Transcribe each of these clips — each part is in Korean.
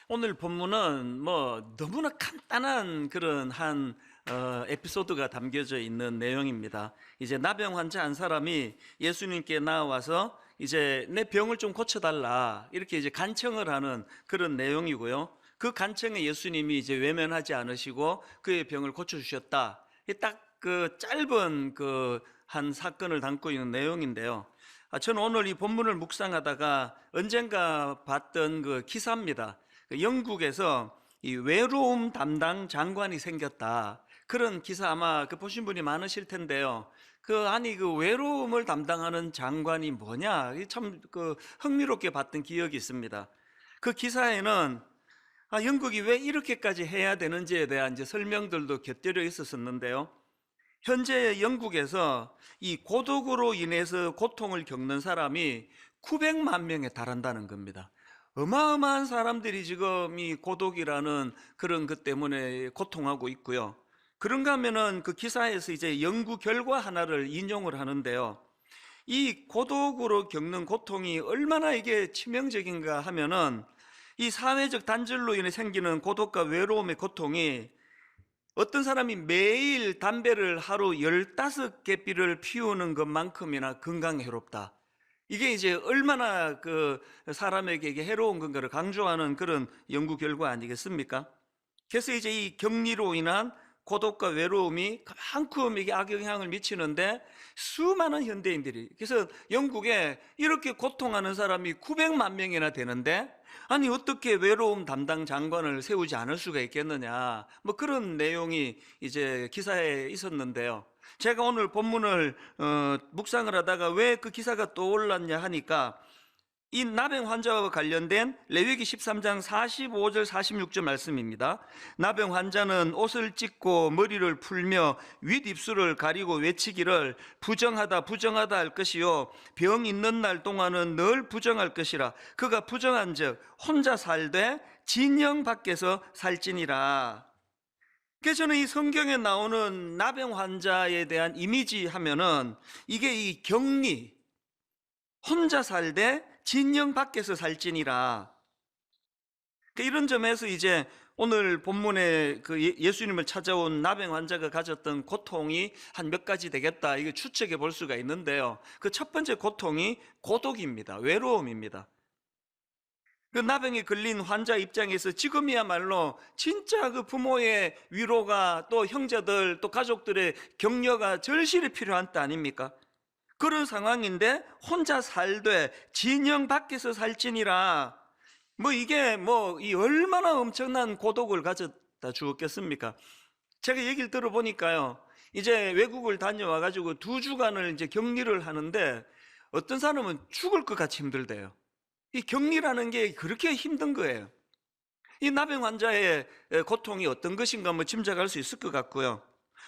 오늘 본문은 너무나 간단한 그런 한 에피소드가 담겨져 있는 내용입니다. 이제 나병 환자 한 사람이 예수님께 나와서 이제 내 병을 좀 고쳐달라 이렇게 이제 간청을 하는 그런 내용이고요. 그 간청에 예수님이 이제 외면하지 않으시고 그의 병을 고쳐주셨다. 딱 그 짧은 그 한 사건을 담고 있는 내용인데요. 저는 오늘 이 본문을 묵상하다가 언젠가 봤던 그 기사입니다. 영국에서 이 외로움 담당 장관이 생겼다. 그런 기사 아마 보신 분이 많으실 텐데요. 그 외로움을 담당하는 장관이 뭐냐? 참 흥미롭게 봤던 기억이 있습니다. 그 기사에는 영국이 왜 이렇게까지 해야 되는지에 대한 이제 설명들도 곁들여 있었는데요. 현재 영국에서 이 고독으로 인해서 고통을 겪는 사람이 900만 명에 달한다는 겁니다. 어마어마한 사람들이 지금 이 고독이라는 그런 것 때문에 고통하고 있고요. 그런가 하면은 그 기사에서 이제 연구 결과 하나를 인용을 하는데요. 이 고독으로 겪는 고통이 얼마나 이게 치명적인가 하면은 이 사회적 단절로 인해 생기는 고독과 외로움의 고통이 어떤 사람이 매일 담배를 하루 15개 피를 피우는 것만큼이나 건강에 해롭다. 이게 이제 얼마나 그 사람에게 이게 해로운 건가를 강조하는 그런 연구 결과 아니겠습니까? 그래서 이제 이 격리로 인한 고독과 외로움이 그만큼 이게 악영향을 미치는데 수많은 현대인들이, 그래서 영국에 이렇게 고통하는 사람이 900만 명이나 되는데 아니 어떻게 외로움 담당 장관을 세우지 않을 수가 있겠느냐, 그런 내용이 이제 기사에 있었는데요. 제가 오늘 본문을 묵상을 하다가 왜 그 기사가 떠올랐냐 하니까 이 나병 환자와 관련된 레위기 13장 45절 46절 말씀입니다. 나병 환자는 옷을 찢고 머리를 풀며 윗입술을 가리고 외치기를 부정하다 부정하다 할 것이요 병 있는 날 동안은 늘 부정할 것이라. 그가 부정한즉 혼자 살되 진영 밖에서 살지니라. 그래서 저는 이 성경에 나오는 나병 환자에 대한 이미지 하면은 이게 이 격리, 혼자 살되 진영 밖에서 살지니라. 이런 점에서 이제 오늘 본문에 예수님을 찾아온 나병 환자가 가졌던 고통이 한 몇 가지 되겠다, 이거 추측해 볼 수가 있는데요. 그 첫 번째 고통이 고독입니다. 외로움입니다. 그 나병에 걸린 환자 입장에서 지금이야말로 진짜 그 부모의 위로가, 또 형제들 또 가족들의 격려가 절실히 필요한 때 아닙니까? 그런 상황인데 혼자 살되 진영 밖에서 살지니라. 이게 이 얼마나 엄청난 고독을 가졌다 주었겠습니까? 제가 얘기를 들어보니까요, 이제 외국을 다녀와 가지고 2주간을 이제 격리를 하는데 어떤 사람은 죽을 것 같이 힘들대요. 이 격리라는 게 그렇게 힘든 거예요. 이 나병 환자의 고통이 어떤 것인가 짐작할 수 있을 것 같고요.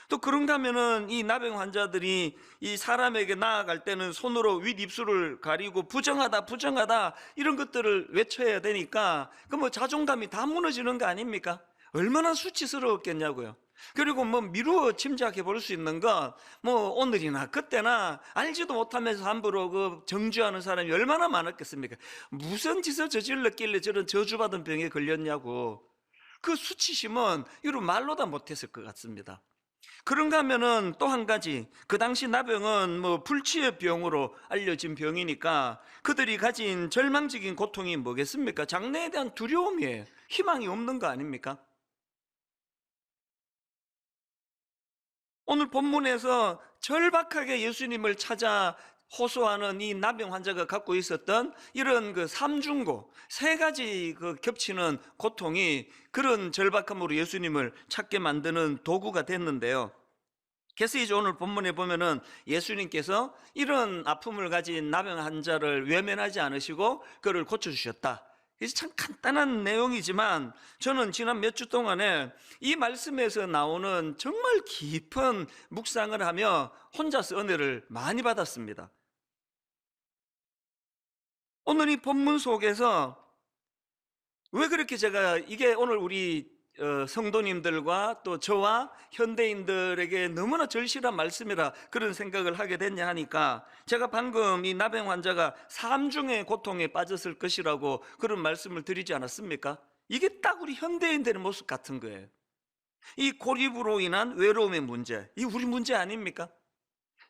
또 그런가 하면은 이 나병 환자들이 이 사람에게 나아갈 때는 손으로 윗입술을 가리고 부정하다 부정하다 이런 것들을 외쳐야 되니까 자존감이 다 무너지는 거 아닙니까? 얼마나 수치스러웠겠냐고요. 그리고 미루어 짐작해 볼 수 있는 건 오늘이나 그때나 알지도 못하면서 함부로 정죄하는 사람이 얼마나 많았겠습니까? 무슨 짓을 저질렀길래 저런 저주받은 병에 걸렸냐고. 그 수치심은 이루 말로 다 못했을 것 같습니다. 그런가 하면은 또 한 가지, 그 당시 나병은 불치의 병으로 알려진 병이니까 그들이 가진 절망적인 고통이 뭐겠습니까? 장래에 대한 두려움이에요. 희망이 없는 거 아닙니까? 오늘 본문에서 절박하게 예수님을 찾아 호소하는 이 나병 환자가 갖고 있었던 이런 삼중고, 세 가지 겹치는 고통이 그런 절박함으로 예수님을 찾게 만드는 도구가 됐는데요. 그래서 이제 오늘 본문에 보면은 예수님께서 이런 아픔을 가진 나병 환자를 외면하지 않으시고 그를 고쳐주셨다. 이게 참 간단한 내용이지만 저는 지난 몇 주 동안에 이 말씀에서 나오는 정말 깊은 묵상을 하며 혼자서 은혜를 많이 받았습니다. 오늘 이 본문 속에서 왜 그렇게 제가 이게 오늘 우리 성도님들과 또 저와 현대인들에게 너무나 절실한 말씀이라 그런 생각을 하게 됐냐 하니까, 제가 방금 이 나병 환자가 3중의 고통에 빠졌을 것이라고 그런 말씀을 드리지 않았습니까? 이게 딱 우리 현대인들의 모습 같은 거예요. 이 고립으로 인한 외로움의 문제, 이 우리 문제 아닙니까?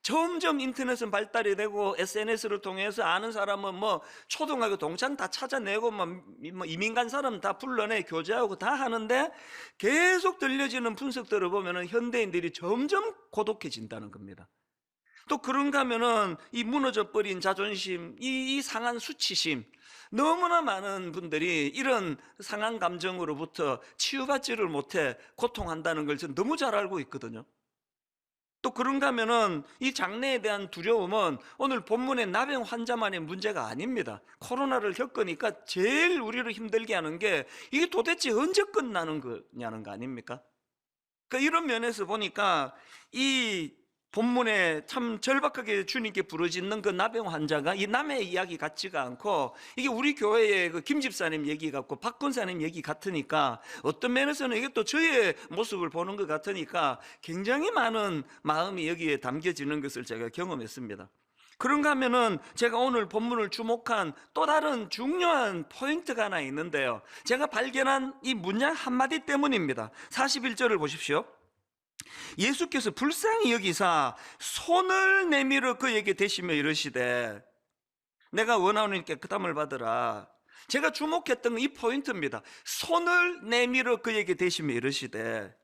점점 인터넷은 발달이 되고 SNS를 통해서 아는 사람은 뭐 초등학교 동창 다 찾아내고 뭐 이민 간 사람 다 불러내 교제하고 다 하는데, 계속 들려지는 분석들을 보면은 현대인들이 점점 고독해진다는 겁니다. 또 그런가 하면은 이 무너져 버린 자존심, 이 상한 수치심, 너무나 많은 분들이 이런 상한 감정으로부터 치유받지를 못해 고통한다는 걸 저는 너무 잘 알고 있거든요. 또 그런가 하면은 이 장래에 대한 두려움은 오늘 본문의 나병 환자만의 문제가 아닙니다. 코로나를 겪으니까 제일 우리를 힘들게 하는 게 이게 도대체 언제 끝나는 거냐는 거 아닙니까? 그러니까 이런 면에서 보니까 이 본문에 참 절박하게 주님께 부르짖는 그 나병 환자가 이 남의 이야기 같지가 않고, 이게 우리 교회의 그 김 집사님 얘기 같고 박 권사님 얘기 같으니까, 어떤 면에서는 이게 또 저의 모습을 보는 것 같으니까 굉장히 많은 마음이 여기에 담겨지는 것을 제가 경험했습니다. 그런가 하면은 제가 오늘 본문을 주목한 또 다른 중요한 포인트가 하나 있는데요, 제가 발견한 이 문장 한마디 때문입니다. 41절을 보십시오. 예수께서 불쌍히 여기사 손을 내밀어 그에게 대시며 이르시되 내가 원하오니 깨끗함을 받으라. 제가 주목했던 이 포인트입니다. 손을 내밀어 그에게 대시며 이르시되.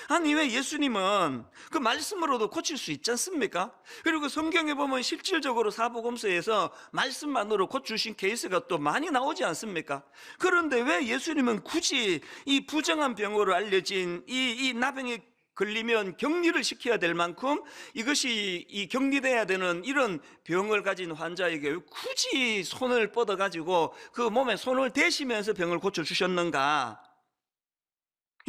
아니, 왜 예수님은 그 말씀으로도 고칠 수 있지 않습니까? 그리고 성경에 보면 실질적으로 사복음서에서 말씀만으로 고치신 케이스가 또 많이 나오지 않습니까? 그런데 왜 예수님은 굳이 이 부정한 병으로 알려진 이 나병에 걸리면 격리를 시켜야 될 만큼 이것이 이 격리돼야 되는 이런 병을 가진 환자에게 굳이 손을 뻗어가지고 그 몸에 손을 대시면서 병을 고쳐주셨는가?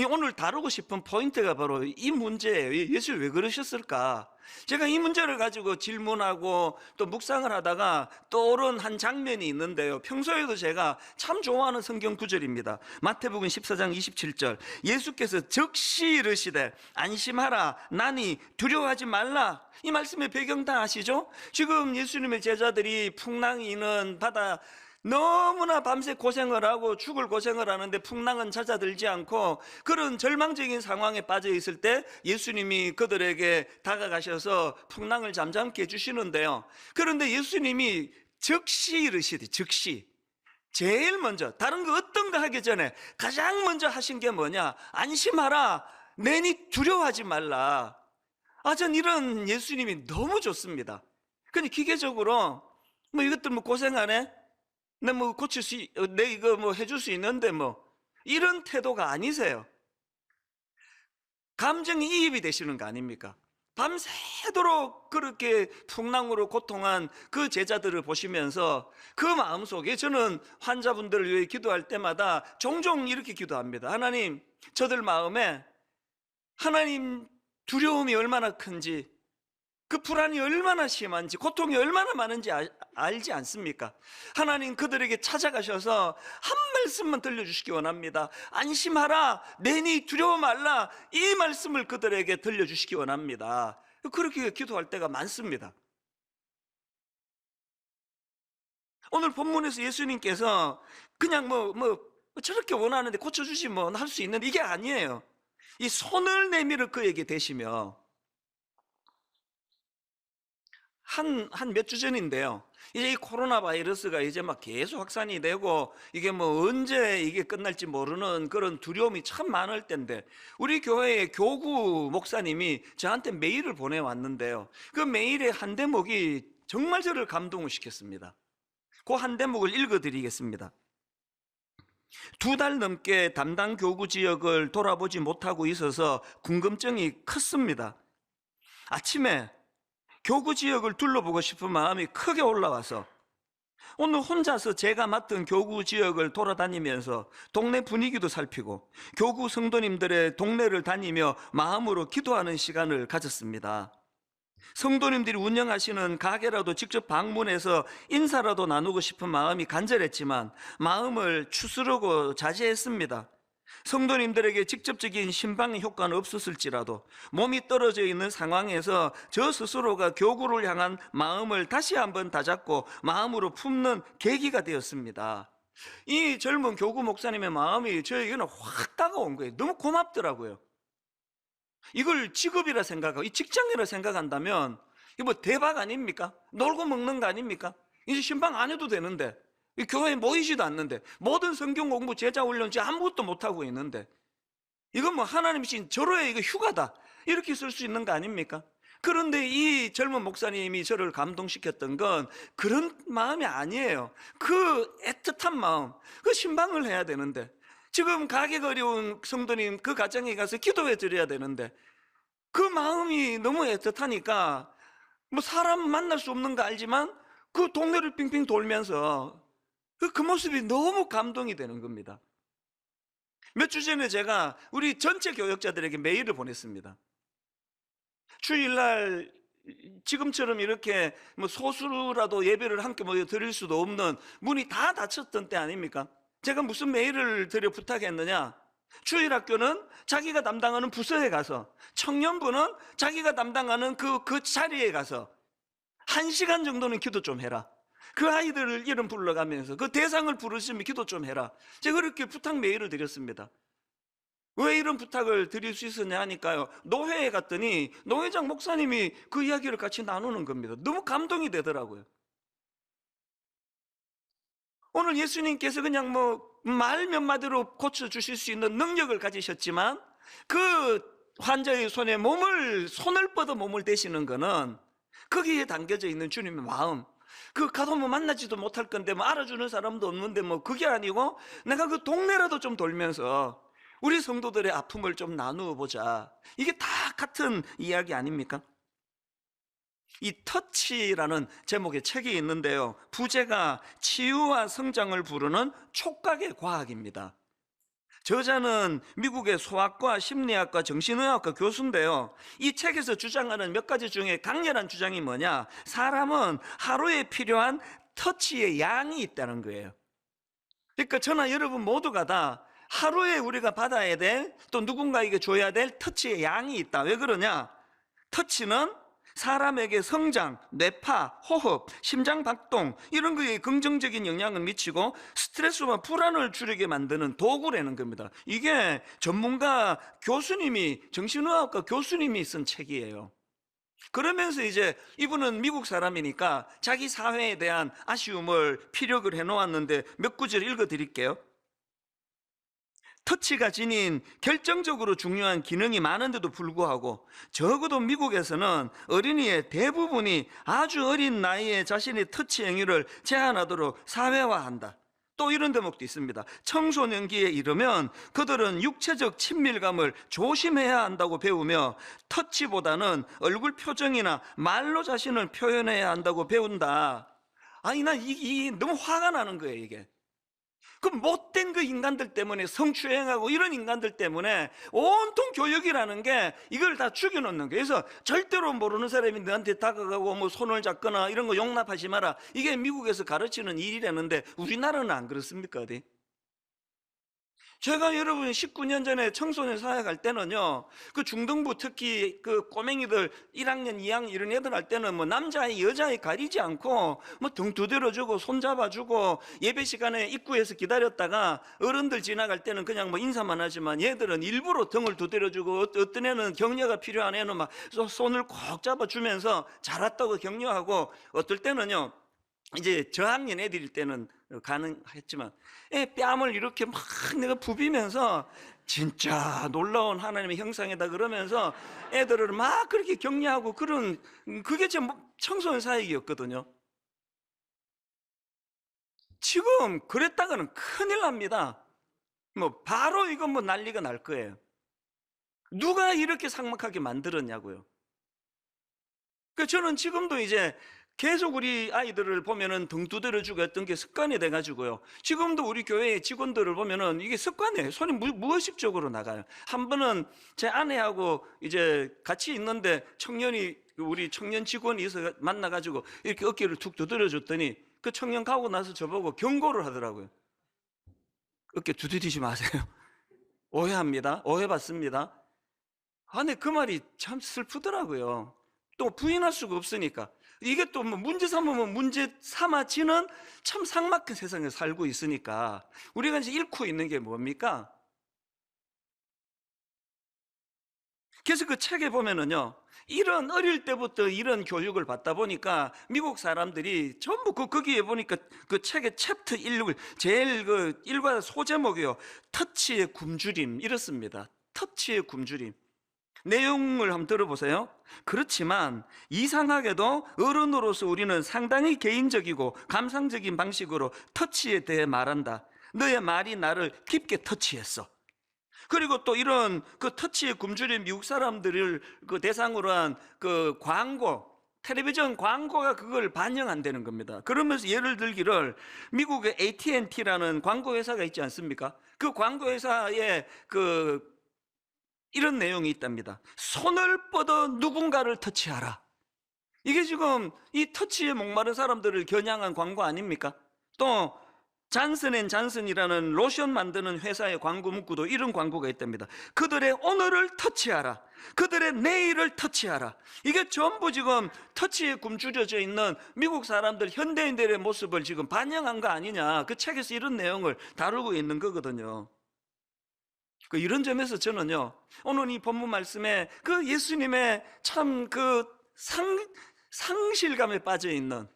오늘 다루고 싶은 포인트가 바로 이 문제예요. 예수 왜 그러셨을까? 제가 이 문제를 가지고 질문하고 또 묵상을 하다가 떠오른 한 장면이 있는데요, 평소에도 제가 참 좋아하는 성경 구절입니다. 마태복음 14장 27절, 예수께서 즉시 이르시되 안심하라, 나니 두려워하지 말라. 이 말씀의 배경 다 아시죠? 지금 예수님의 제자들이 풍랑이 있는 바다 너무나 밤새 고생을 하고 죽을 고생을 하는데 풍랑은 잦아들지 않고 그런 절망적인 상황에 빠져 있을 때 예수님이 그들에게 다가가셔서 풍랑을 잠잠케 해주시는데요, 그런데 예수님이 즉시 이르시되, 즉시, 제일 먼저 다른 거 어떤 거 하기 전에 가장 먼저 하신 게 뭐냐? 안심하라, 내니 두려워하지 말라. 전 이런 예수님이 너무 좋습니다. 근데 기계적으로 뭐 이것들 뭐 고생하네, 내 뭐 고칠 내 이거 뭐 해줄 수 있는데 뭐 이런 태도가 아니세요. 감정이 이입이 되시는 거 아닙니까? 밤새도록 그렇게 풍랑으로 고통한 그 제자들을 보시면서 그 마음속에, 저는 환자분들을 위해 기도할 때마다 종종 이렇게 기도합니다. 하나님, 저들 마음에 하나님 두려움이 얼마나 큰지, 그 불안이 얼마나 심한지, 고통이 얼마나 많은지 알지 않습니까? 하나님, 그들에게 찾아가셔서 한 말씀만 들려주시기 원합니다. 안심하라, 내니 두려워 말라, 이 말씀을 그들에게 들려주시기 원합니다. 그렇게 기도할 때가 많습니다. 오늘 본문에서 예수님께서 그냥 저렇게 원하는데 고쳐주시면 할 수 있는데 이게 아니에요. 이 손을 내밀어 그에게 대시며, 한 몇 주 전인데요, 이제 이 코로나 바이러스가 이제 막 계속 확산이 되고 이게 뭐 언제 이게 끝날지 모르는 그런 두려움이 참 많을 때인데, 우리 교회의 교구 목사님이 저한테 메일을 보내왔는데요, 그 메일의 한 대목이 정말 저를 감동을 시켰습니다. 그 한 대목을 읽어드리겠습니다. 2달 넘게 담당 교구 지역을 돌아보지 못하고 있어서 궁금증이 컸습니다. 아침에 교구 지역을 둘러보고 싶은 마음이 크게 올라와서 오늘 혼자서 제가 맡은 교구 지역을 돌아다니면서 동네 분위기도 살피고 교구 성도님들의 동네를 다니며 마음으로 기도하는 시간을 가졌습니다. 성도님들이 운영하시는 가게라도 직접 방문해서 인사라도 나누고 싶은 마음이 간절했지만 마음을 추스르고 자제했습니다. 성도님들에게 직접적인 신방의 효과는 없었을지라도 몸이 떨어져 있는 상황에서 저 스스로가 교구를 향한 마음을 다시 한번 다잡고 마음으로 품는 계기가 되었습니다. 이 젊은 교구 목사님의 마음이 저에게는 확 다가온 거예요. 너무 고맙더라고요. 이걸 직업이라 생각하고 이 직장이라 생각한다면 이거 뭐 대박 아닙니까? 놀고 먹는 거 아닙니까? 이제 신방 안 해도 되는데, 이 교회에 모이지도 않는데, 모든 성경 공부 제자 훈련 아무것도 못하고 있는데, 이건 뭐 하나님이 신 절호의 이거 휴가다 이렇게 쓸 수 있는 거 아닙니까? 그런데 이 젊은 목사님이 저를 감동시켰던 건 그런 마음이 아니에요. 그 애틋한 마음, 그 신방을 해야 되는데, 지금 가격 어려운 성도님 그 가정에 가서 기도해 드려야 되는데, 그 마음이 너무 애틋하니까 뭐 사람 만날 수 없는 거 알지만 그 동네를 빙빙 돌면서 그 모습이 너무 감동이 되는 겁니다. 몇 주 전에 제가 우리 전체 교역자들에게 메일을 보냈습니다. 주일날 지금처럼 이렇게 뭐 소수라도 예배를 함께 모여 드릴 수도 없는 문이 다 닫혔던 때 아닙니까? 제가 무슨 메일을 드려 부탁했느냐? 주일학교는 자기가 담당하는 부서에 가서, 청년부는 자기가 담당하는 그 자리에 가서 1시간 정도는 기도 좀 해라. 그 아이들을 이름 불러가면서 그 대상을 부르시면 기도 좀 해라. 제가 그렇게 부탁 메일을 드렸습니다. 왜 이런 부탁을 드릴 수 있었냐 하니까요, 노회에 갔더니 노회장 목사님이 그 이야기를 같이 나누는 겁니다. 너무 감동이 되더라고요. 오늘 예수님께서 그냥 뭐 말 몇 마디로 고쳐주실 수 있는 능력을 가지셨지만 그 환자의 손에 손을 뻗어 몸을 대시는 거는 거기에 담겨져 있는 주님의 마음, 그 가도 만나지도 못할 건데 뭐 알아주는 사람도 없는데 뭐 그게 아니고 내가 그 동네라도 좀 돌면서 우리 성도들의 아픔을 좀 나누어 보자. 이게 다 같은 이야기 아닙니까? 이 터치라는 제목의 책이 있는데요, 부제가 치유와 성장을 부르는 촉각의 과학입니다. 저자는 미국의 소아과, 심리학과, 정신의학과 교수인데요, 이 책에서 주장하는 몇 가지 중에 강렬한 주장이 뭐냐, 사람은 하루에 필요한 터치의 양이 있다는 거예요. 그러니까 저나 여러분 모두가 다 하루에 우리가 받아야 될, 또 누군가에게 줘야 될 터치의 양이 있다. 왜 그러냐? 터치는 사람에게 성장, 뇌파, 호흡, 심장 박동 이런 거에 긍정적인 영향을 미치고 스트레스와 불안을 줄이게 만드는 도구라는 겁니다. 이게 전문가 교수님이, 정신의학과 교수님이 쓴 책이에요. 그러면서 이제 이분은 미국 사람이니까 자기 사회에 대한 아쉬움을 피력을 해놓았는데 몇 구절 읽어드릴게요. 터치가 지닌 결정적으로 중요한 기능이 많은데도 불구하고 적어도 미국에서는 어린이의 대부분이 아주 어린 나이에 자신의 터치 행위를 제한하도록 사회화한다. 또 이런 대목도 있습니다. 청소년기에 이르면 그들은 육체적 친밀감을 조심해야 한다고 배우며 터치보다는 얼굴 표정이나 말로 자신을 표현해야 한다고 배운다. 아니 난 너무 화가 나는 거예요. 이게 그 못된 그 인간들 때문에, 성추행하고 이런 인간들 때문에 온통 교육이라는 게 이걸 다 죽여놓는 거예요. 그래서 절대로 모르는 사람이 너한테 다가가고 뭐 손을 잡거나 이런 거 용납하지 마라. 이게 미국에서 가르치는 일이라는데 우리나라는 안 그렇습니까? 어디? 제가 여러분 19년 전에 청소년 사회 갈 때는요, 그 중등부 특히 그 꼬맹이들 1학년, 2학년 이런 애들 할 때는 뭐 남자아이, 여자아이 가리지 않고 뭐 등 두드려주고 손잡아주고 예배 시간에 입구에서 기다렸다가 어른들 지나갈 때는 그냥 뭐 인사만 하지만 얘들은 일부러 등을 두드려주고 어떤 애는 격려가 필요한 애는 막 손을 꼭 잡아주면서 잘 왔다고 격려하고, 어떨 때는요, 이제 저학년 애들일 때는 가능했지만 뺨을 이렇게 막 내가 부비면서 진짜 놀라운 하나님의 형상이다 그러면서 애들을 막 그렇게 격려하고, 그런 그게 제 청소년 사역이었거든요. 지금 그랬다가는 큰일 납니다. 뭐 바로 이건 뭐 난리가 날 거예요. 누가 이렇게 삭막하게 만들었냐고요. 그 저는 지금도 이제 계속 우리 아이들을 보면은 등 두드려주고 했던 게 습관이 돼가지고요, 지금도 우리 교회 직원들을 보면은 이게 습관이에요. 손이 무의식적으로 나가요. 한 번은 제 아내하고 이제 같이 있는데 우리 청년 직원이 있어 만나가지고 이렇게 어깨를 툭 두드려줬더니 그 청년 가고 나서 저보고 경고를 하더라고요. 어깨 두드리지 마세요. 오해합니다. 오해받습니다. 아, 근데 그 말이 참 슬프더라고요. 또 부인할 수가 없으니까. 이게 또 뭐 문제 삼으면 문제 삼아지는 참 삭막한 세상에 살고 있으니까 우리가 이제 잃고 있는 게 뭡니까? 그래서 그 책에 보면은요, 이런 어릴 때부터 이런 교육을 받다 보니까 미국 사람들이 전부 거기에 보니까 그 책의 챕터 1, 제일 그 일과 소제목이요, 터치의 굶주림, 이렇습니다. 터치의 굶주림. 내용을 한번 들어보세요. 그렇지만 이상하게도 어른으로서 우리는 상당히 개인적이고 감상적인 방식으로 터치에 대해 말한다. 너의 말이 나를 깊게 터치했어. 그리고 또 이런 그 터치에 굶주린 미국 사람들을 그 대상으로 한 그 광고, 텔레비전 광고가 그걸 반영한다는 겁니다. 그러면서 예를 들기를 미국의 AT&T라는 광고 회사가 있지 않습니까? 그 광고 회사에 그 이런 내용이 있답니다. 손을 뻗어 누군가를 터치하라. 이게 지금 이 터치에 목마른 사람들을 겨냥한 광고 아닙니까? 또 잔슨앤잔슨이라는 로션 만드는 회사의 광고 문구도 이런 광고가 있답니다. 그들의 오늘을 터치하라. 그들의 내일을 터치하라. 이게 전부 지금 터치에 굶주려져 있는 미국 사람들, 현대인들의 모습을 지금 반영한 거 아니냐. 그 책에서 이런 내용을 다루고 있는 거거든요. 이런 점에서 저는요, 오늘 이 본문 말씀에 그 예수님의 참 그 상실감에 빠져 있는,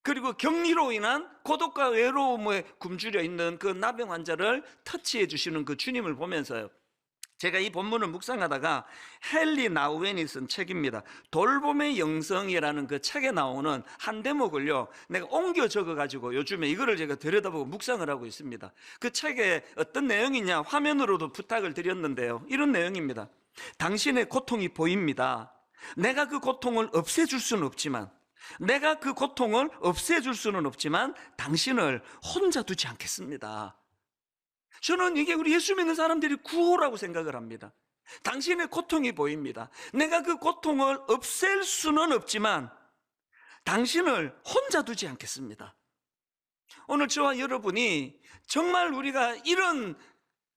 그리고 격리로 인한 고독과 외로움에 굶주려 있는 그 나병 환자를 터치해 주시는 그 주님을 보면서요, 제가 이 본문을 묵상하다가 헨리 나우엔이 쓴 책입니다. 돌봄의 영성이라는 그 책에 나오는 한 대목을요, 내가 옮겨 적어가지고 요즘에 이거를 제가 들여다보고 묵상을 하고 있습니다. 그 책에 어떤 내용이냐, 화면으로도 부탁을 드렸는데요, 이런 내용입니다. 당신의 고통이 보입니다. 내가 그 고통을 없애줄 수는 없지만, 당신을 혼자 두지 않겠습니다. 저는 이게 우리 예수 믿는 사람들이 구호라고 생각을 합니다. 당신의 고통이 보입니다. 내가 그 고통을 없앨 수는 없지만 당신을 혼자 두지 않겠습니다. 오늘 저와 여러분이 정말 우리가 이런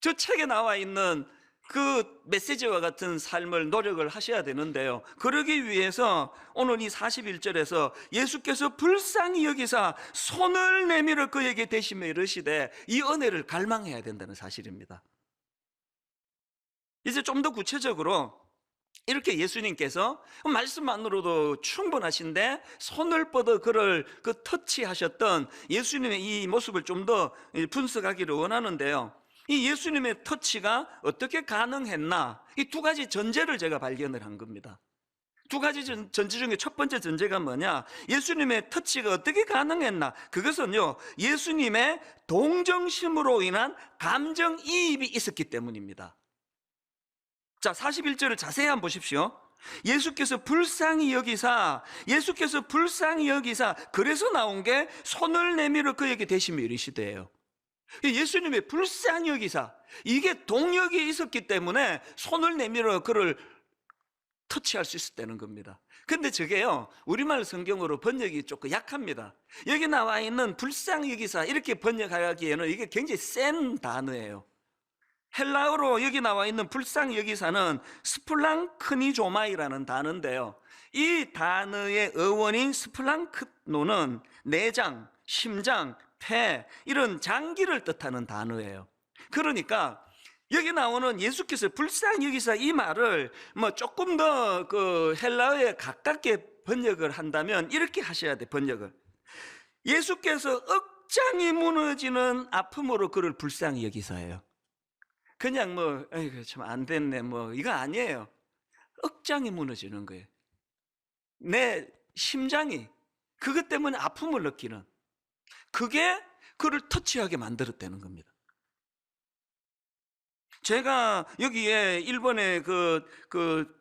저 책에 나와 있는 그 메시지와 같은 삶을 노력을 하셔야 되는데요, 그러기 위해서 오늘 이 41절에서 예수께서 불쌍히 여기사 손을 내밀어 그에게 대시며 이르시되, 이 은혜를 갈망해야 된다는 사실입니다. 이제 좀 더 구체적으로 이렇게 예수님께서 말씀만으로도 충분하신데 손을 뻗어 그를 그 터치하셨던 예수님의 이 모습을 좀 더 분석하기를 원하는데요, 이 예수님의 터치가 어떻게 가능했나, 이 두 가지 전제를 제가 발견을 한 겁니다. 두 가지 전제 중에 첫 번째 전제가 뭐냐, 예수님의 터치가 어떻게 가능했나, 그것은요, 예수님의 동정심으로 인한 감정이입이 있었기 때문입니다. 자, 41절을 자세히 한번 보십시오. 예수께서 불쌍히 여기사, 그래서 나온 게 손을 내밀어 그에게 대시며 이르시되예요. 예수님의 불쌍히 여기사, 이게 동역이 있었기 때문에 손을 내밀어 그를 터치할 수 있었다는 겁니다. 근데 저게요, 우리말 성경으로 번역이 조금 약합니다. 여기 나와 있는 불쌍히 여기사 이렇게 번역하기에는 이게 굉장히 센 단어예요. 헬라어로 여기 나와 있는 불쌍히 여기사는 스플랑크니조마이라는 단어인데요, 이 단어의 어원인 스플랑크노는 내장, 심장, 폐, 이런 장기를 뜻하는 단어예요. 그러니까 여기 나오는 예수께서 불쌍히 여기사, 이 말을 뭐 조금 더 그 헬라어에 가깝게 번역을 한다면 이렇게 하셔야 돼, 번역을. 예수께서 억장이 무너지는 아픔으로 그를 불쌍히 여기사예요. 그냥 뭐 아이고 참 안 됐네 뭐 이거 아니에요. 억장이 무너지는 거예요. 내 심장이 그것 때문에 아픔을 느끼는, 그게 그를 터치하게 만들었다는 겁니다. 제가 여기에 1번에 그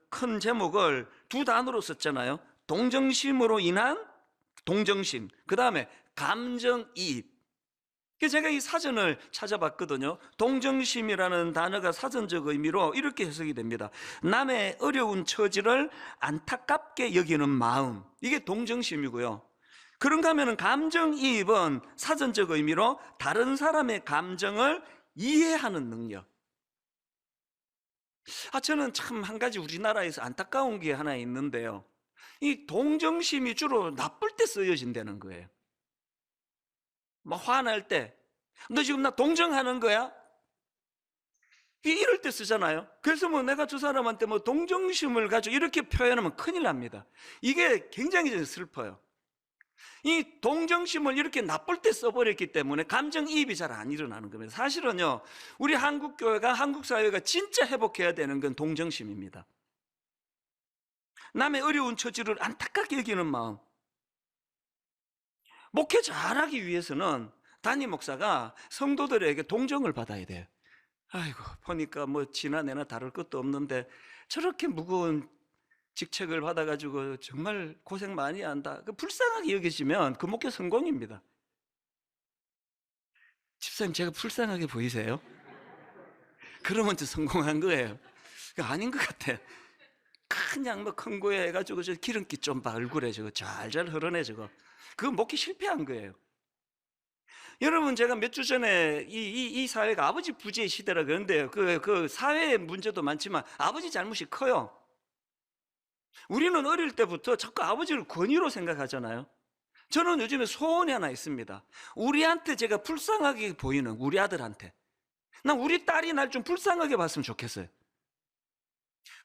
큰 제목을 두 단어로 썼잖아요. 동정심으로 인한 동정심, 그 다음에 감정이입. 제가 이 사전을 찾아봤거든요. 동정심이라는 단어가 사전적 의미로 이렇게 해석이 됩니다. 남의 어려운 처지를 안타깝게 여기는 마음, 이게 동정심이고요. 그런가 하면 감정이입은 사전적 의미로 다른 사람의 감정을 이해하는 능력. 저는 참 한 가지 우리나라에서 안타까운 게 하나 있는데요, 이 동정심이 주로 나쁠 때 쓰여진다는 거예요. 막 화날 때, 너 지금 나 동정하는 거야? 이럴 때 쓰잖아요. 그래서 뭐 내가 저 사람한테 뭐 동정심을 가지고 이렇게 표현하면 큰일 납니다. 이게 굉장히 슬퍼요. 이 동정심을 이렇게 나쁠 때 써버렸기 때문에 감정이입이 잘 안 일어나는 겁니다. 사실은요, 우리 한국 교회가, 한국 사회가 진짜 회복해야 되는 건 동정심입니다. 남의 어려운 처지를 안타깝게 여기는 마음. 목회 잘하기 위해서는 담임 목사가 성도들에게 동정을 받아야 돼요. 아이고, 보니까 뭐 지나 내나 다를 것도 없는데 저렇게 무거운 직책을 받아가지고 정말 고생 많이 한다. 불쌍하게 여기시면 그 목회 성공입니다. 집사님, 제가 불쌍하게 보이세요? 그러면 저 성공한 거예요. 아닌 것 같아. 그냥 뭐 큰 거에 해가지고 저 기름기 좀 봐, 얼굴에 저거 잘잘 흐르네 저거. 그거 목회 실패한 거예요. 여러분, 제가 몇 주 전에 이 사회가 아버지 부재의 시대라 그러는데요. 그 사회의 문제도 많지만 아버지 잘못이 커요. 우리는 어릴 때부터 자꾸 아버지를 권위로 생각하잖아요. 저는 요즘에 소원이 하나 있습니다. 우리한테 제가 불쌍하게 보이는 우리 아들한테, 난 우리 딸이 날 좀 불쌍하게 봤으면 좋겠어요.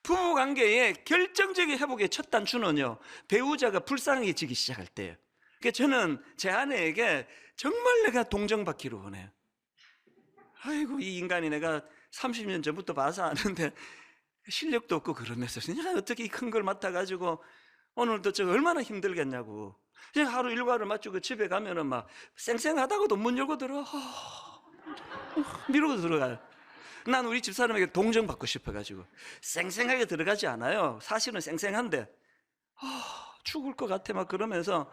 부부관계의 결정적인 회복의 첫 단추는요, 배우자가 불쌍해지기 시작할 때예요. 그러니까 저는 제 아내에게 정말 내가 동정받기를 원해요. 아이고, 이 인간이 내가 30년 전부터 봐서 아는데 실력도 없고 그러면서 그냥 어떻게 이 큰 걸 맡아가지고 오늘도 저 얼마나 힘들겠냐고. 그냥 하루 일과를 마치고 집에 가면은 막 쌩쌩하다고도 문 열고 들어 미루고 들어가요. 난 우리 집사람에게 동정받고 싶어가지고 쌩쌩하게 들어가지 않아요. 사실은 쌩쌩한데 죽을 것 같아 막 그러면서.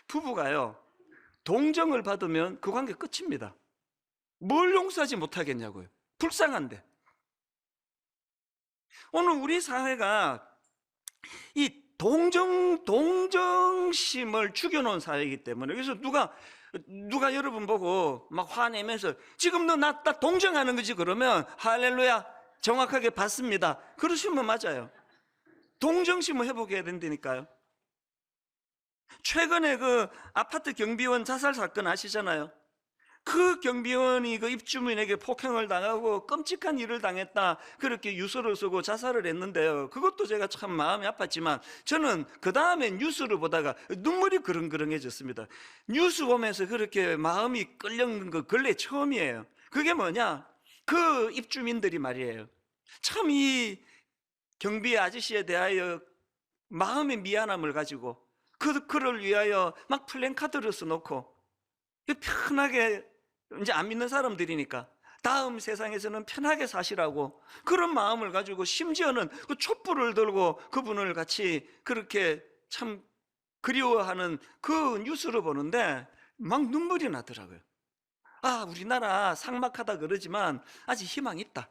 부부가요, 동정을 받으면 그 관계 끝입니다. 뭘 용서하지 못하겠냐고요. 불쌍한데. 오늘 우리 사회가 이 동정심을 죽여놓은 사회이기 때문에, 그래서 누가 여러분 보고 막 화내면서 지금 너 나 동정하는 거지 그러면 할렐루야 정확하게 받습니다 그러시면 맞아요. 동정심을 회복해야 된다니까요. 최근에 그 아파트 경비원 자살 사건 아시잖아요. 그 경비원이 그 입주민에게 폭행을 당하고 끔찍한 일을 당했다, 그렇게 유서를 쓰고 자살을 했는데요. 그것도 제가 참 마음이 아팠지만 저는 그 다음에 뉴스를 보다가 눈물이 그릉그릉해졌습니다. 뉴스 보면서 그렇게 마음이 끌려는 거 근래 처음이에요. 그게 뭐냐, 그 입주민들이 말이에요, 참 이 경비 아저씨에 대하여 마음의 미안함을 가지고 그를 위하여 막 플랜카드를 써놓고 편하게, 이제 안 믿는 사람들이니까 다음 세상에서는 편하게 사시라고 그런 마음을 가지고, 심지어는 그 촛불을 들고 그분을 같이 그렇게 참 그리워하는 그 뉴스를 보는데 막 눈물이 나더라고요. 아, 우리나라 삭막하다 그러지만 아직 희망이 있다.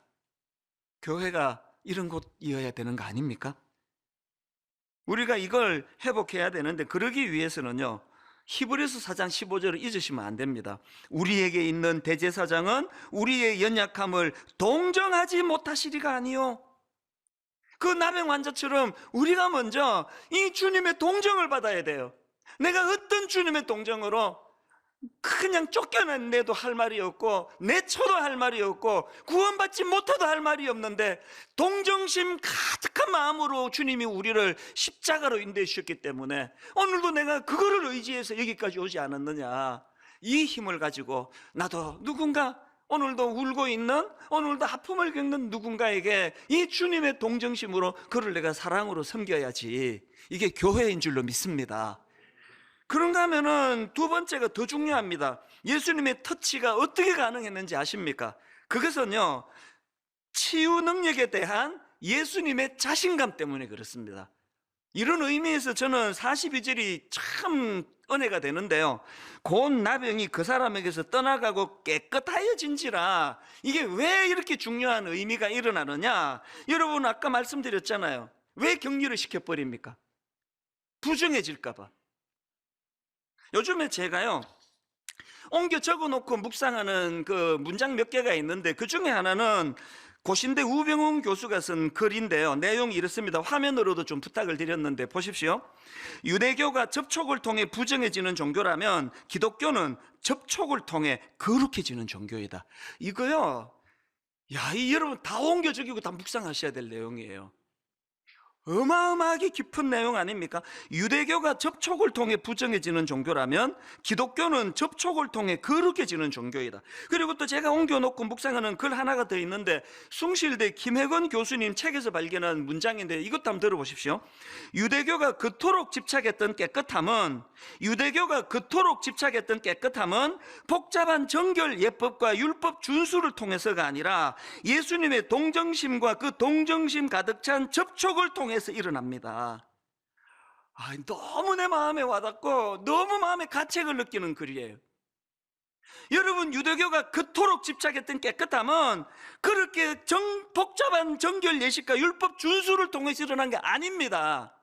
교회가 이런 곳이어야 되는 거 아닙니까? 우리가 이걸 회복해야 되는데, 그러기 위해서는요, 히브리서 4장 15절을 잊으시면 안 됩니다. 우리에게 있는 대제사장은 우리의 연약함을 동정하지 못하시리가 아니요. 그 나병 환자처럼 우리가 먼저 이 주님의 동정을 받아야 돼요. 내가 어떤 주님의 동정으로 그냥 쫓겨났는데도 할 말이 없고 내쳐도 할 말이 없고 구원받지 못해도 할 말이 없는데, 동정심 가득한 마음으로 주님이 우리를 십자가로 인도해 주셨기 때문에 오늘도 내가 그거를 의지해서 여기까지 오지 않았느냐, 이 힘을 가지고 나도 누군가, 오늘도 울고 있는, 오늘도 아픔을 겪는 누군가에게 이 주님의 동정심으로 그를 내가 사랑으로 섬겨야지, 이게 교회인 줄로 믿습니다. 그런가 하면은 두 번째가 더 중요합니다. 예수님의 터치가 어떻게 가능했는지 아십니까? 그것은요, 치유 능력에 대한 예수님의 자신감 때문에 그렇습니다. 이런 의미에서 저는 42절이 참 은혜가 되는데요, 곧 나병이 그 사람에게서 떠나가고 깨끗하여진지라. 이게 왜 이렇게 중요한 의미가 일어나느냐, 여러분 아까 말씀드렸잖아요. 왜 격리를 시켜버립니까? 부정해질까 봐. 요즘에 제가요, 옮겨 적어놓고 묵상하는 그 문장 몇 개가 있는데 그 중에 하나는 고신대 우병웅 교수가 쓴 글인데요, 내용이 이렇습니다. 화면으로도 좀 부탁을 드렸는데 보십시오. 유대교가 접촉을 통해 부정해지는 종교라면 기독교는 접촉을 통해 거룩해지는 종교이다. 이거요, 이 여러분 다 옮겨주기고 다 묵상하셔야 될 내용이에요. 어마어마하게 깊은 내용 아닙니까? 유대교가 접촉을 통해 부정해지는 종교라면 기독교는 접촉을 통해 거룩해지는 종교이다. 그리고 또 제가 옮겨놓고 묵상하는 글 하나가 더 있는데, 숭실대 김혜건 교수님 책에서 발견한 문장인데 이것도 한번 들어보십시오. 유대교가 그토록 집착했던 깨끗함은 복잡한 정결 예법과 율법 준수를 통해서가 아니라 예수님의 동정심과 그 동정심 가득 찬 접촉을 통해서 일어납니다. 너무 내 마음에 와닿고 너무 마음에 가책을 느끼는 글이에요. 여러분, 유대교가 그토록 집착했던 깨끗함은 그렇게 복잡한 정결 예식과 율법 준수를 통해서 일어난 게 아닙니다.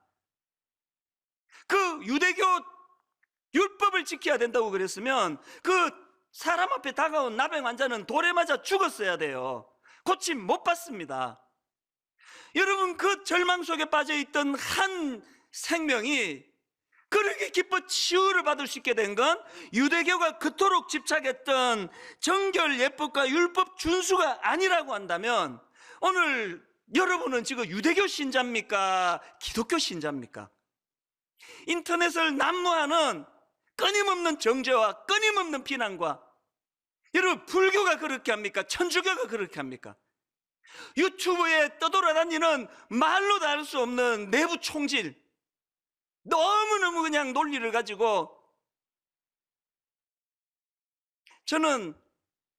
그 유대교 율법을 지켜야 된다고 그랬으면 그 사람 앞에 다가온 나병 환자는 돌에 맞아 죽었어야 돼요. 고침 못 받습니다. 여러분, 그 절망 속에 빠져있던 한 생명이 그렇게 기뻐 치유를 받을 수 있게 된 건 유대교가 그토록 집착했던 정결 예법과 율법 준수가 아니라고 한다면, 오늘 여러분은 지금 유대교 신자입니까? 기독교 신자입니까? 인터넷을 난무하는 끊임없는 정죄와 끊임없는 비난과, 여러분, 불교가 그렇게 합니까? 천주교가 그렇게 합니까? 유튜브에 떠돌아다니는 말로 다 할 수 없는 내부 총질, 너무너무 그냥 논리를 가지고. 저는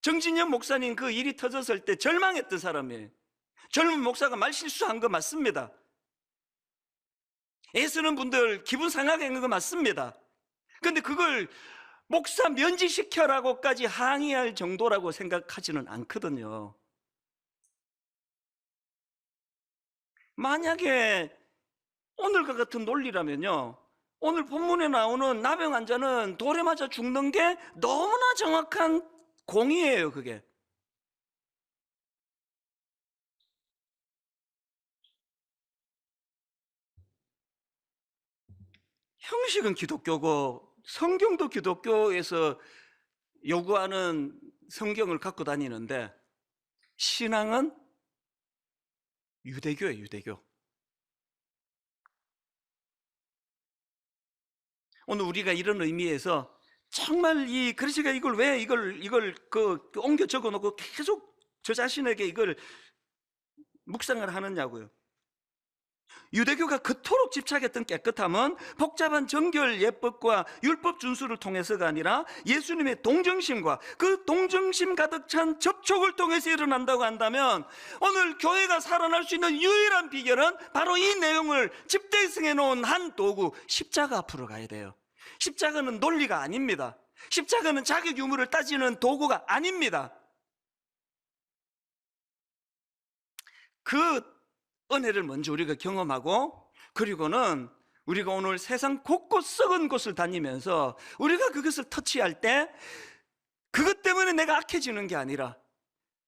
정진영 목사님 그 일이 터졌을 때 절망했던 사람이에요. 젊은 목사가 말 실수한 거 맞습니다. 애쓰는 분들 기분 상하게 한 거 맞습니다. 근데 그걸 목사 면직시켜라고까지 항의할 정도라고 생각하지는 않거든요. 만약에 오늘과 같은 논리라면요, 오늘 본문에 나오는 나병 환자는 돌에 맞아 죽는 게 너무나 정확한 공의예요. 그게 형식은 기독교고 성경도 기독교에서 요구하는 성경을 갖고 다니는데, 신앙은 유대교예요. 유대교. 오늘 우리가 이런 의미에서 정말 그래서 제가 이걸 왜 이걸 옮겨 적어 놓고 계속 저 자신에게 이걸 묵상을 하느냐고요. 유대교가 그토록 집착했던 깨끗함은 복잡한 정결 예법과 율법 준수를 통해서가 아니라 예수님의 동정심과 그 동정심 가득 찬 접촉을 통해서 일어난다고 한다면, 오늘 교회가 살아날 수 있는 유일한 비결은 바로 이 내용을 집대성해 놓은 한 도구, 십자가 앞으로 가야 돼요. 십자가는 논리가 아닙니다. 십자가는 자격 유무를 따지는 도구가 아닙니다. 그 은혜를 먼저 우리가 경험하고, 그리고는 우리가 오늘 세상 곳곳 썩은 곳을 다니면서 우리가 그것을 터치할 때 그것 때문에 내가 악해지는 게 아니라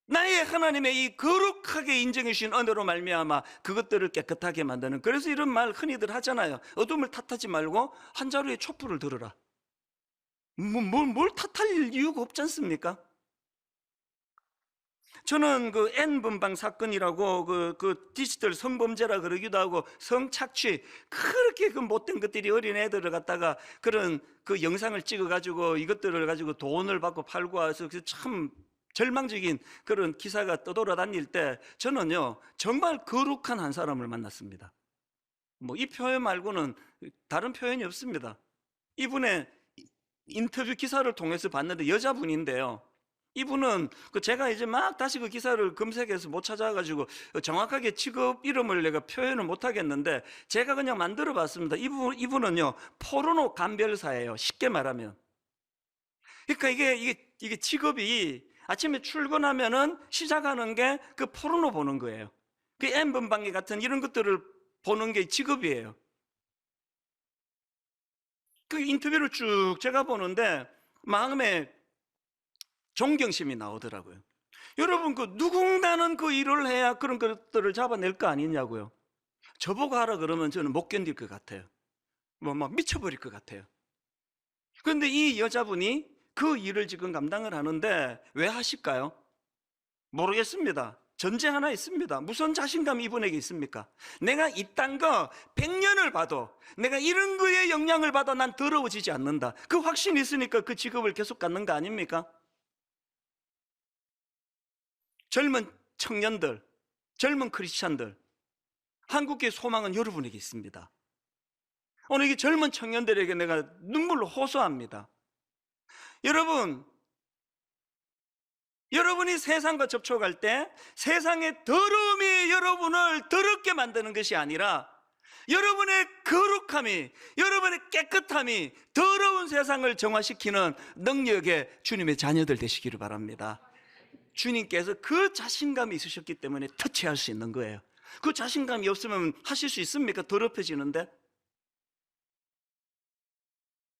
나의 하나님의 이 거룩하게 인정해 주신 은혜로 말미암아 그것들을 깨끗하게 만드는, 그래서 이런 말 흔히들 하잖아요. 어둠을 탓하지 말고 한 자루의 촛불을 들어라. 뭘 탓할 이유가 없지 않습니까? 저는 그 N번방 사건이라고 그 디지털 성범죄라 그러기도 하고 성착취, 그렇게 그 못된 것들이 어린 애들을 갖다가 그런 그 영상을 찍어가지고 이것들을 가지고 돈을 받고 팔고 해서 참 절망적인 그런 기사가 떠돌아다닐 때, 저는요 정말 거룩한 한 사람을 만났습니다. 뭐 이 표현 말고는 다른 표현이 없습니다. 이분의 인터뷰 기사를 통해서 봤는데 여자분인데요, 이분은 제가 이제 막 다시 그 기사를 검색해서 못 찾아가지고 정확하게 직업 이름을 내가 표현을 못 하겠는데 제가 그냥 만들어 봤습니다. 이분은요 포르노 감별사예요. 쉽게 말하면. 그러니까 이게 직업이 아침에 출근하면은 시작하는 게 그 포르노 보는 거예요. 그 N번방기 같은 이런 것들을 보는 게 직업이에요. 그 인터뷰를 쭉 제가 보는데 마음에 존경심이 나오더라고요. 여러분, 그 누군가는 그 일을 해야 그런 것들을 잡아낼 거 아니냐고요. 저보고 하라 그러면 저는 못 견딜 것 같아요. 막 미쳐버릴 것 같아요. 그런데 이 여자분이 그 일을 지금 감당을 하는데 왜 하실까요? 모르겠습니다. 전제 하나 있습니다. 무슨 자신감이 이분에게 있습니까? 내가 이딴 거 100년을 봐도, 내가 이런 거에 영향을 받아 난 더러워지지 않는다. 그 확신이 있으니까 그 직업을 계속 갖는 거 아닙니까? 젊은 청년들, 젊은 크리스찬들, 한국의 소망은 여러분에게 있습니다. 오늘 이 젊은 청년들에게 내가 눈물로 호소합니다. 여러분이 세상과 접촉할 때 세상의 더러움이 여러분을 더럽게 만드는 것이 아니라 여러분의 거룩함이, 여러분의 깨끗함이 더러운 세상을 정화시키는 능력의 주님의 자녀들 되시기를 바랍니다. 주님께서 그 자신감이 있으셨기 때문에 터치할 수 있는 거예요. 그 자신감이 없으면 하실 수 있습니까? 더럽혀지는데.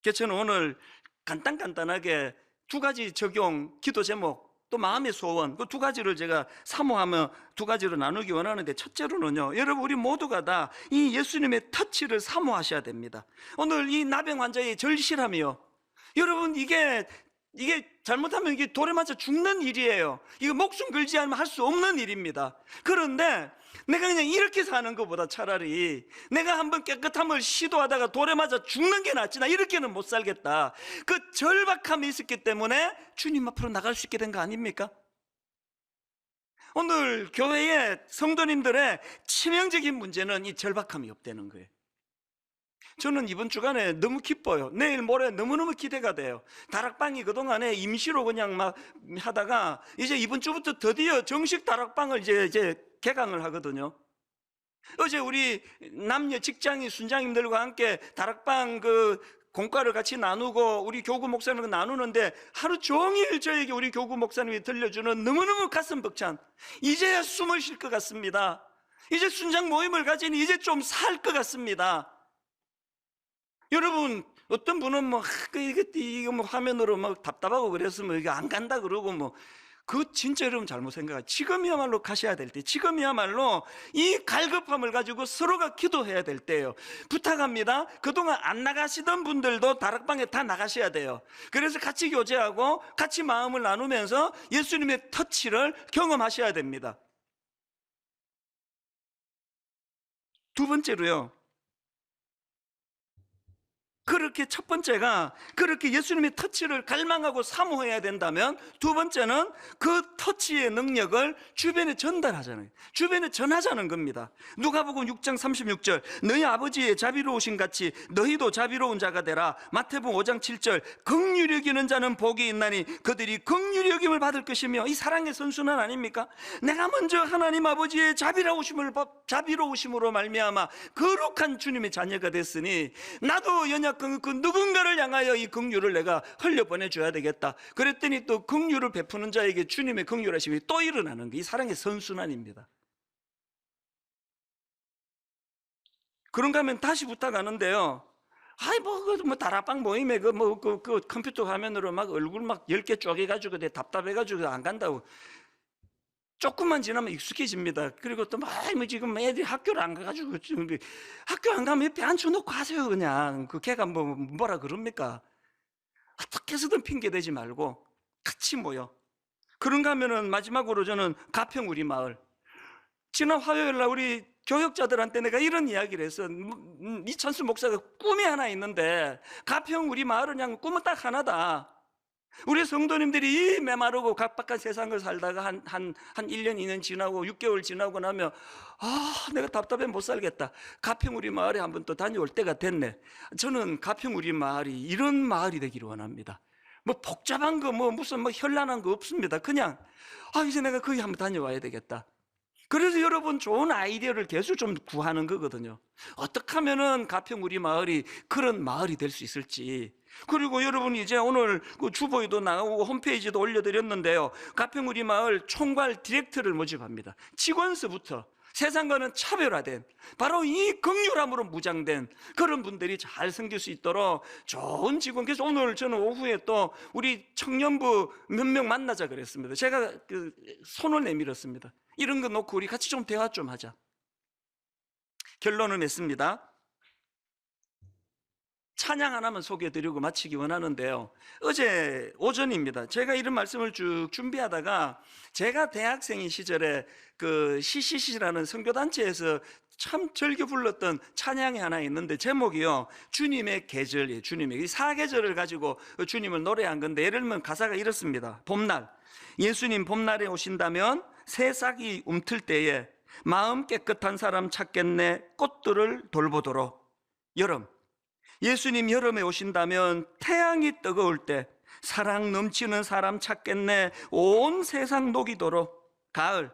그래서 저는 오늘 간단하게 두 가지 적용, 기도 제목, 또 마음의 소원, 그 두 가지를 제가 사모하며 두 가지로 나누기 원하는데, 첫째로는요, 여러분 우리 모두가 다 이 예수님의 터치를 사모하셔야 됩니다. 오늘 이 나병 환자의 절실함이요, 여러분 이게 잘못하면 이게 돌에 맞아 죽는 일이에요. 이거 목숨 걸지 않으면 할 수 없는 일입니다. 그런데 내가 그냥 이렇게 사는 것보다 차라리 내가 한번 깨끗함을 시도하다가 돌에 맞아 죽는 게 낫지, 나 이렇게는 못 살겠다. 그 절박함이 있었기 때문에 주님 앞으로 나갈 수 있게 된 거 아닙니까? 오늘 교회의 성도님들의 치명적인 문제는 이 절박함이 없다는 거예요. 저는 이번 주간에 너무 기뻐요. 내일 모레 너무너무 기대가 돼요. 다락방이 그동안에 임시로 그냥 막 하다가 이제 이번 주부터 드디어 정식 다락방을 이제 개강을 하거든요. 어제 우리 남녀 직장인 순장님들과 함께 다락방 그 공과를 같이 나누고 우리 교구 목사님과 나누는데, 하루 종일 저에게 우리 교구 목사님이 들려주는 너무너무 가슴 벅찬, 이제야 숨을 쉴 것 같습니다, 이제 순장 모임을 가지니 이제 좀 살 것 같습니다. 여러분, 어떤 분은 이거 화면으로 답답하고 그래서 이게 안 간다 그러고 그거 진짜 여러분 잘못 생각해요. 지금이야말로 가셔야 될 때, 지금이야말로 이 갈급함을 가지고 서로가 기도해야 될 때예요. 부탁합니다. 그동안 안 나가시던 분들도 다락방에 다 나가셔야 돼요. 그래서 같이 교제하고 같이 마음을 나누면서 예수님의 터치를 경험하셔야 됩니다. 두 번째로요, 그렇게 첫 번째가 그렇게 예수님의 터치를 갈망하고 사모해야 된다면, 두 번째는 그 터치의 능력을 주변에 전달하잖아요. 주변에 전하자는 겁니다. 누가복음 6장 36절, 너희 아버지의 자비로우신 같이 너희도 자비로운 자가 되라. 마태복음 5장 7절, 긍휼히 여기는 자는 복이 있나니 그들이 긍휼히 여김을 받을 것이며. 이 사랑의 선순환 아닙니까? 내가 먼저 하나님 아버지의 자비로우심으로 말미암아 거룩한 주님의 자녀가 됐으니 나도 연약 그 누군가를 향하여 이 긍휼을 내가 흘려보내줘야 되겠다. 그랬더니 또 긍휼을 베푸는 자에게 주님의 긍휼하심이 또 일어나는 게 이 사랑의 선순환입니다. 그런가 하면 다시 부탁하는데요, 다락방 모임에 그 컴퓨터 화면으로 얼굴 10개 쪼개가지고 내 답답해가지고 안 간다고. 조금만 지나면 익숙해집니다. 그리고 또 지금 애들이 학교를 안 가가지고, 학교 안 가면 옆에 앉혀놓고 하세요. 그냥 걔가 뭐라 그럽니까? 어떻게 해서든 핑계 대지 말고 같이 모여. 그런가 하면은 마지막으로 저는 가평 우리 마을, 지난 화요일 날 우리 교역자들한테 내가 이런 이야기를 했어. 이찬수 목사가 꿈이 하나 있는데, 가평 우리 마을은 그냥 꿈은 딱 하나다. 우리 성도님들이 이 메마르고 각박한 세상을 살다가 한 1년, 2년 지나고 6개월 지나고 나면 내가 답답해 못 살겠다. 가평 우리 마을에 한번 또 다녀올 때가 됐네. 저는 가평 우리 마을이 이런 마을이 되기를 원합니다. 복잡한 거 무슨 현란한 거 없습니다. 그냥 이제 내가 거기 한번 다녀와야 되겠다. 그래서 여러분 좋은 아이디어를 계속 좀 구하는 거거든요. 어떻게 하면은 가평 우리 마을이 그런 마을이 될 수 있을지. 그리고 여러분 이제 오늘 그 주보에도 나오고 홈페이지도 올려드렸는데요, 가평 우리 마을 총괄 디렉터를 모집합니다. 직원서부터 세상과는 차별화된, 바로 이 긍휼함으로 무장된 그런 분들이 잘 섬길 수 있도록 좋은 직원. 그래서 오늘 저는 오후에 또 우리 청년부 몇 명 만나자 그랬습니다. 제가 손을 내밀었습니다. 이런 거 놓고 우리 같이 좀 대화 좀 하자. 결론을 냈습니다. 찬양 하나만 소개해드리고 마치기 원하는데요. 어제 오전입니다. 제가 이런 말씀을 쭉 준비하다가 제가 대학생인 시절에 그 CCC라는 선교단체에서 참 즐겨 불렀던 찬양이 하나 있는데 제목이요, 주님의 계절이에요. 주님의 이 사계절을 가지고 주님을 노래한 건데, 예를 들면 가사가 이렇습니다. 봄날, 예수님 봄날에 오신다면 새 싹이 움틀 때에 마음 깨끗한 사람 찾겠네, 꽃들을 돌보도록. 여름, 예수님 여름에 오신다면 태양이 뜨거울 때 사랑 넘치는 사람 찾겠네, 온 세상 녹이도록. 가을,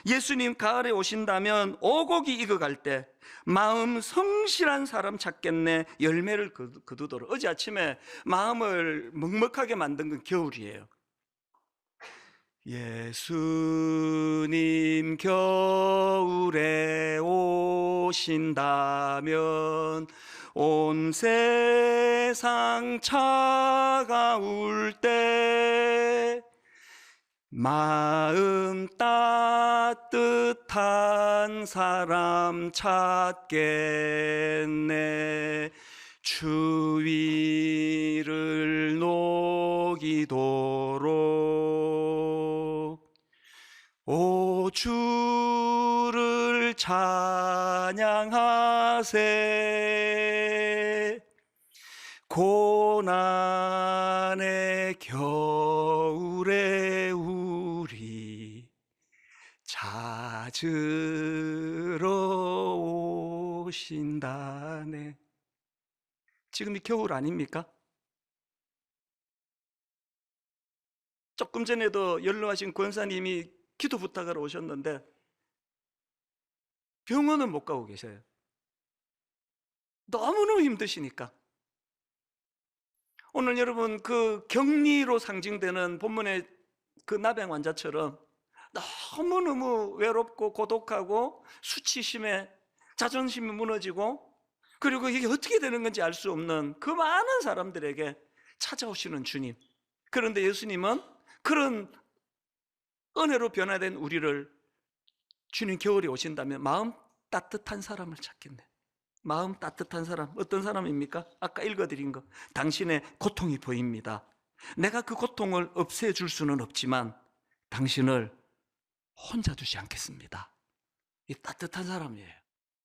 예수님 가을에 오신다면 오곡이 익어갈 때 마음 성실한 사람 찾겠네, 열매를 거두도록. 어제 아침에 마음을 먹먹하게 만든 건 겨울이에요. 예수님 겨울에 오신다면 온 세상 차가울 때 마음 따뜻한 사람 찾겠네, 추위를 녹이도록. 오 주를 찬양하세, 고난의 겨울에 우리 찾으러 오신다네. 지금이 겨울 아닙니까? 조금 전에도 연로하신 권사님이 기도 부탁하러 오셨는데 병원은 못 가고 계셔요. 너무너무 힘드시니까. 오늘 여러분 그 격리로 상징되는 본문의 그 나병 환자처럼 너무너무 외롭고 고독하고 수치심에 자존심이 무너지고, 그리고 이게 어떻게 되는 건지 알 수 없는 그 많은 사람들에게 찾아오시는 주님. 그런데 예수님은 그런 은혜로 변화된 우리를, 주님 겨울에 오신다면 마음 따뜻한 사람을 찾겠네. 마음 따뜻한 사람, 어떤 사람입니까? 아까 읽어드린 거, 당신의 고통이 보입니다. 내가 그 고통을 없애줄 수는 없지만 당신을 혼자 두지 않겠습니다. 이 따뜻한 사람이에요.